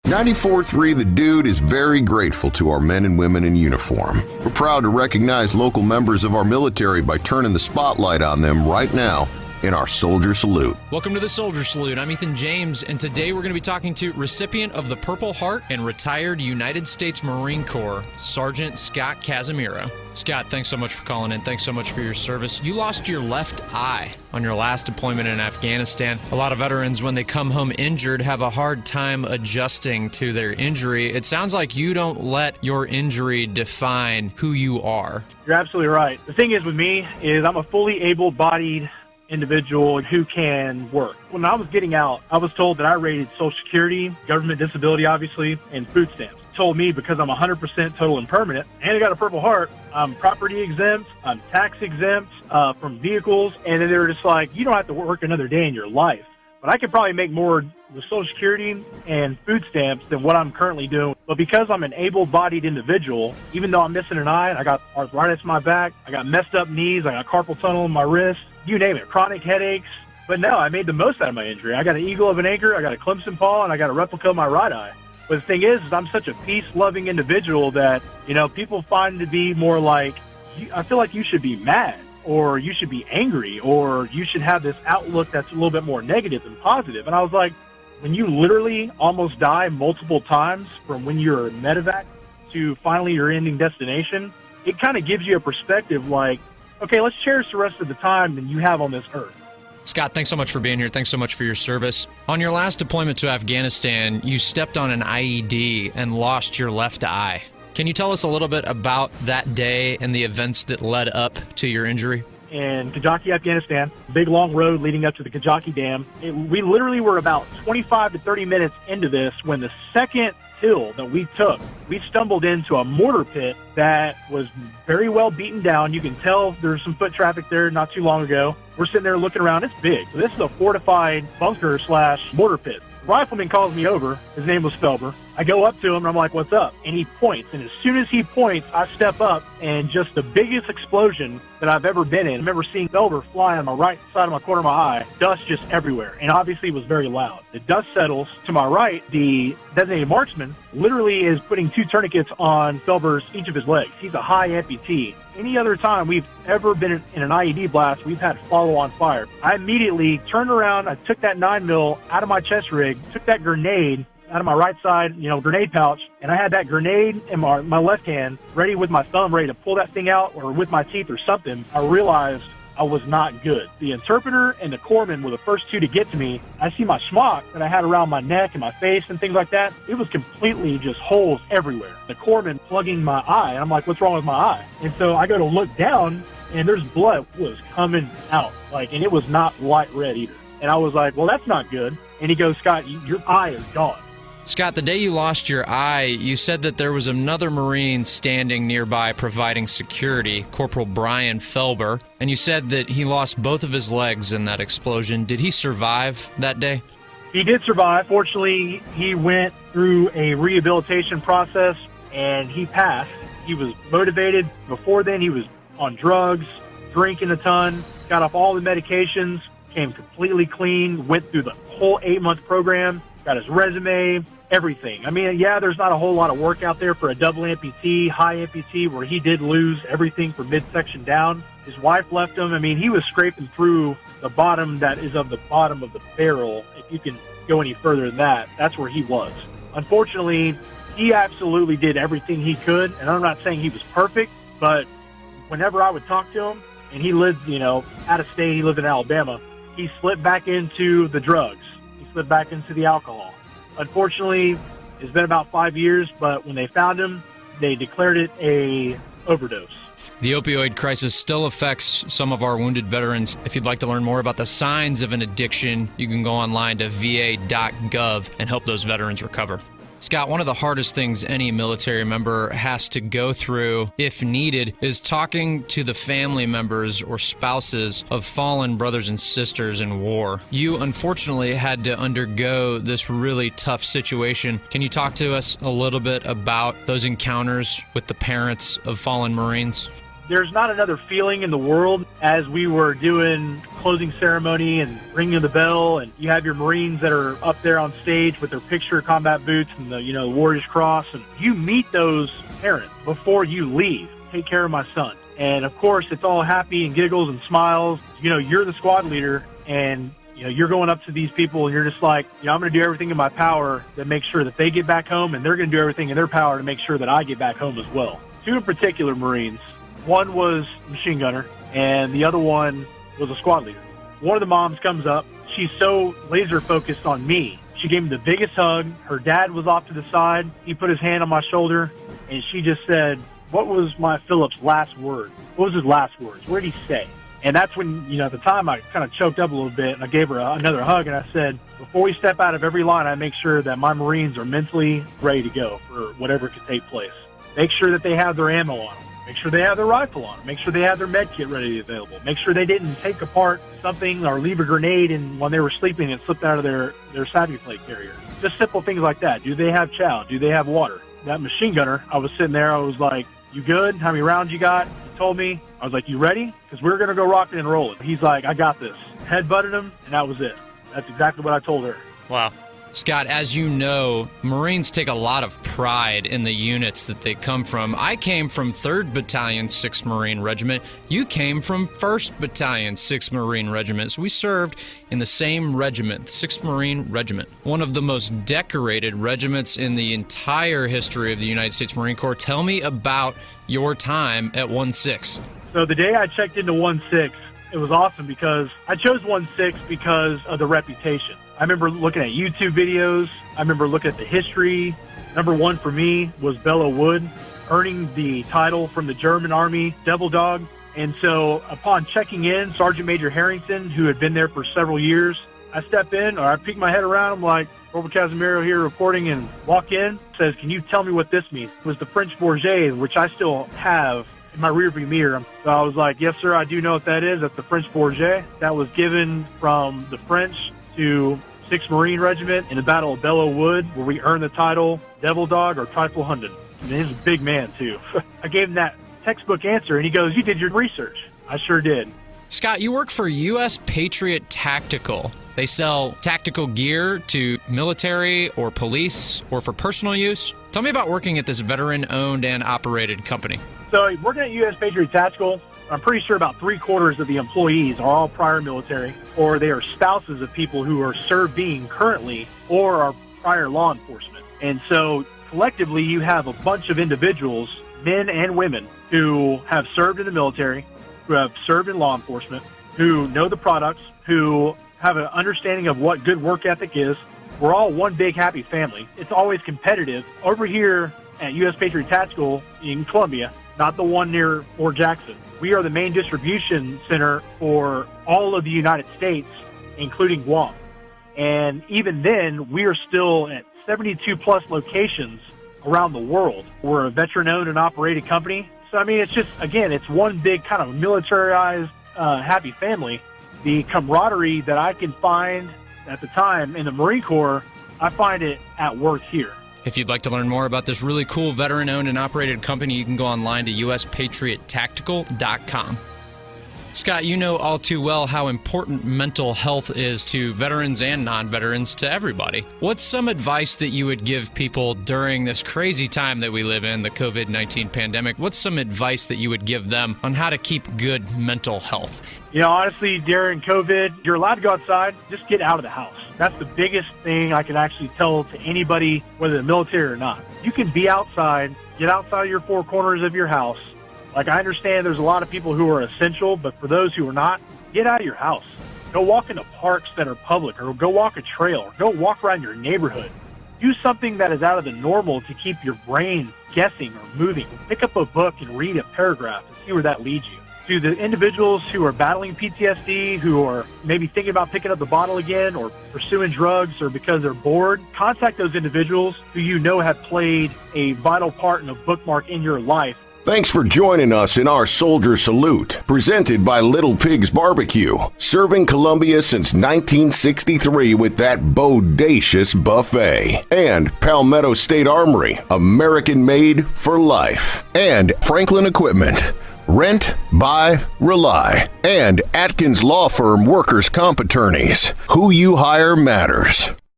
94.3 The Dude is very grateful to our men and women in uniform. We're proud to recognize local members of our military by turning the spotlight on them right now in our Soldier Salute. Welcome to the Soldier Salute. I'm Ethan James, and today we're going to be talking to recipient of the Purple Heart and retired United States Marine Corps, Sergeant Scott Casimiro. Scott, thanks so much for calling in. Thanks so much for your service. You lost your left eye on your last deployment in Afghanistan. A lot of veterans, when they come home injured, have a hard time adjusting to their injury. It sounds like you don't let your injury define who you are. You're absolutely right. The thing is with me is I'm a fully able-bodied individual who can work. When I was getting out, I was told that I rated Social Security, government disability, obviously, and food stamps. Told me because I'm 100% total and permanent, and I got a Purple Heart, I'm property exempt, I'm tax exempt from vehicles, and then they were just like, you don't have to work another day in your life. But I could probably make more with Social Security and food stamps than what I'm currently doing. But because I'm an able-bodied individual, even though I'm missing an eye, I got arthritis in my back, I got messed up knees, I got carpal tunnel in my wrist, you name it, chronic headaches. But no, I made the most out of my injury. I got an eagle of an anchor, I got a Clemson paw, and I got a replica of my right eye. But the thing is I'm such a peace-loving individual that, people find to be more like, I feel like you should be mad, or you should be angry, or you should have this outlook that's a little bit more negative than positive. And I was like, when you literally almost die multiple times from when you're medevac to finally your ending destination, it kind of gives you a perspective like, okay, let's cherish the rest of the time that you have on this earth. Scott, thanks so much for being here. Thanks so much for your service. On your last deployment to Afghanistan, you stepped on an IED and lost your left eye. Can you tell us a little bit about that day and the events that led up to your injury? In Kajaki, Afghanistan, big long road leading up to the Kajaki Dam. We literally were about 25 to 30 minutes into this when the second hill that we took, we stumbled into a mortar pit that was very well beaten down. You can tell there's some foot traffic there not too long ago. We're sitting there looking around. It's big. So this is a fortified bunker / mortar pit. The rifleman calls me over. His name was Felber. I go up to him and I'm like, what's up? And he points. And as soon as he points, I step up and just the biggest explosion that I've ever been in. I remember seeing Felber fly on my right side of my corner of my eye, dust just everywhere. And obviously it was very loud. The dust settles. To my right, the designated marksman literally is putting 2 tourniquets on Felber's each of his legs. He's a high amputee. Any other time we've ever been in an IED blast, we've had follow-on fire. I immediately turned around, I took that 9mm out of my chest rig, took that grenade out of my right side, grenade pouch, and I had that grenade in my left hand, ready with my thumb, ready to pull that thing out or with my teeth or something. I realized I was not good. The interpreter and the corpsman were the first 2 to get to me. I see my smock that I had around my neck and my face and things like that. It was completely just holes everywhere. The corpsman plugging my eye, and I'm like, what's wrong with my eye? And so I go to look down, and there's blood was coming out, and it was not light red either. And I was like, well, that's not good. And he goes, Scott, your eye is gone. Scott, the day you lost your eye, you said that there was another Marine standing nearby providing security, Corporal Brian Felber, and you said that he lost both of his legs in that explosion. Did he survive that day? He did survive. Fortunately, he went through a rehabilitation process, and he passed. He was motivated. Before then, he was on drugs, drinking a ton, got off all the medications, came completely clean, went through the whole 8-month program, got his resume, everything. I mean, yeah, there's not a whole lot of work out there for a double amputee, high amputee, where he did lose everything from midsection down. His wife left him. I mean, he was scraping through the bottom that is of the bottom of the barrel. If you can go any further than that, that's where he was. Unfortunately, he absolutely did everything he could, and I'm not saying he was perfect, but whenever I would talk to him, and he lived, out of state, he lived in Alabama, he slipped back into the drugs. He slipped back into the alcohol. Unfortunately, it's been about 5 years, but when they found him, they declared it a overdose. The opioid crisis still affects some of our wounded veterans. If you'd like to learn more about the signs of an addiction, you can go online to va.gov and help those veterans recover. Scott, one of the hardest things any military member has to go through, if needed, is talking to the family members or spouses of fallen brothers and sisters in war. You, unfortunately, had to undergo this really tough situation. Can you talk to us a little bit about those encounters with the parents of fallen Marines? There's not another feeling in the world as we were doing closing ceremony and ringing the bell, and you have your Marines that are up there on stage with their picture combat boots and the Warrior's Cross, and you meet those parents before you leave. Take care of my son. And of course, it's all happy and giggles and smiles. You're the squad leader, and you're going up to these people and you're just like, I'm going to do everything in my power to make sure that they get back home, and they're going to do everything in their power to make sure that I get back home as well. Two in particular Marines. One was a machine gunner, and the other one was a squad leader. One of the moms comes up. She's so laser focused on me. She gave me the biggest hug. Her dad was off to the side. He put his hand on my shoulder, and she just said, "What was my Philip's last word? What was his last words? What did he say?" And that's when, at the time I kind of choked up a little bit, and I gave her another hug, and I said, before we step out of every line, I make sure that my Marines are mentally ready to go for whatever could take place. Make sure that they have their ammo on them. Make sure they have their rifle on them. Make sure they have their med kit ready available. Make sure they didn't take apart something or leave a grenade when they were sleeping and slipped out of their savvy plate carrier. Just simple things like that. Do they have chow? Do they have water? That machine gunner, I was sitting there, I was like, "You good? How many rounds you got?" He told me. I was like, "You ready? Because we're going to go rocking and rolling." He's like, "I got this." Head-butted him, and that was it. That's exactly what I told her. Wow. Scott, as you know, Marines take a lot of pride in the units that they come from. I came from 3rd Battalion, 6th Marine Regiment. You came from 1st Battalion, 6th Marine Regiment. So we served in the same regiment, 6th Marine Regiment, one of the most decorated regiments in the entire history of the United States Marine Corps. Tell me about your time at 1-6. So the day I checked into 1-6, it was awesome because I chose 1-6 because of the reputation. I remember looking at YouTube videos. I remember looking at the history. Number one for me was Belleau Wood, earning the title from the German Army, Devil Dog. And so upon checking in, Sergeant Major Harrington, who had been there for several years, I step in, or I peek my head around. I'm like, "Corporal Casimiro here reporting," and walk in, says, "Can you tell me what this means?" It was the French Bourget, which I still have in my rearview mirror. So I was like, "Yes, sir, I do know what that is. That's the French Bourget. That was given from the French to 6th Marine Regiment in the Battle of Belleau Wood, where we earned the title Devil Dog or Triflehunden." And he's a big man, too. I gave him that textbook answer, and he goes, "You did your research." I sure did. Scott, you work for U.S. Patriot Tactical. They sell tactical gear to military or police or for personal use. Tell me about working at this veteran-owned and operated company. So working at U.S. Patriot Tactical, I'm pretty sure about 3/4 of the employees are all prior military, or they are spouses of people who are serving currently or are prior law enforcement. And so collectively you have a bunch of individuals, men and women, who have served in the military, who have served in law enforcement, who know the products, who have an understanding of what good work ethic is. We're all one big happy family. It's always competitive. Over here at U.S. Patriot Tactical in Columbia, not the one near Fort Jackson, we are the main distribution center for all of the United States, including Guam. And even then, we are still at 72-plus locations around the world. We're a veteran-owned and operated company. So, I mean, it's just, again, it's one big kind of militarized, happy family. The camaraderie that I can find at the time in the Marine Corps, I find it at work here. If you'd like to learn more about this really cool veteran-owned and operated company, you can go online to uspatriottactical.com. Scott, you know all too well how important mental health is to veterans and non-veterans, to everybody. What's some advice that you would give people during this crazy time that we live in, the COVID-19 pandemic? What's some advice that you would give them on how to keep good mental health? Honestly, during COVID, you're allowed to go outside. Just get out of the house. That's the biggest thing I can actually tell to anybody, whether they're military or not. You can be outside, get outside of your four corners of your house. Like, I understand there's a lot of people who are essential, but for those who are not, get out of your house. Go walk in the parks that are public, or go walk a trail, or go walk around your neighborhood. Do something that is out of the normal to keep your brain guessing or moving. Pick up a book and read a paragraph and see where that leads you. To the individuals who are battling PTSD, who are maybe thinking about picking up the bottle again or pursuing drugs or because they're bored, contact those individuals who you know have played a vital part and a bookmark in your life. Thanks for joining us in our Soldier Salute, presented by Little Pig's Barbecue, serving Columbia since 1963 with that bodacious buffet. And Palmetto State Armory, American made for life. And Franklin Equipment, Rent, buy, rely. And Atkins Law Firm workers' comp attorneys. Who you hire matters.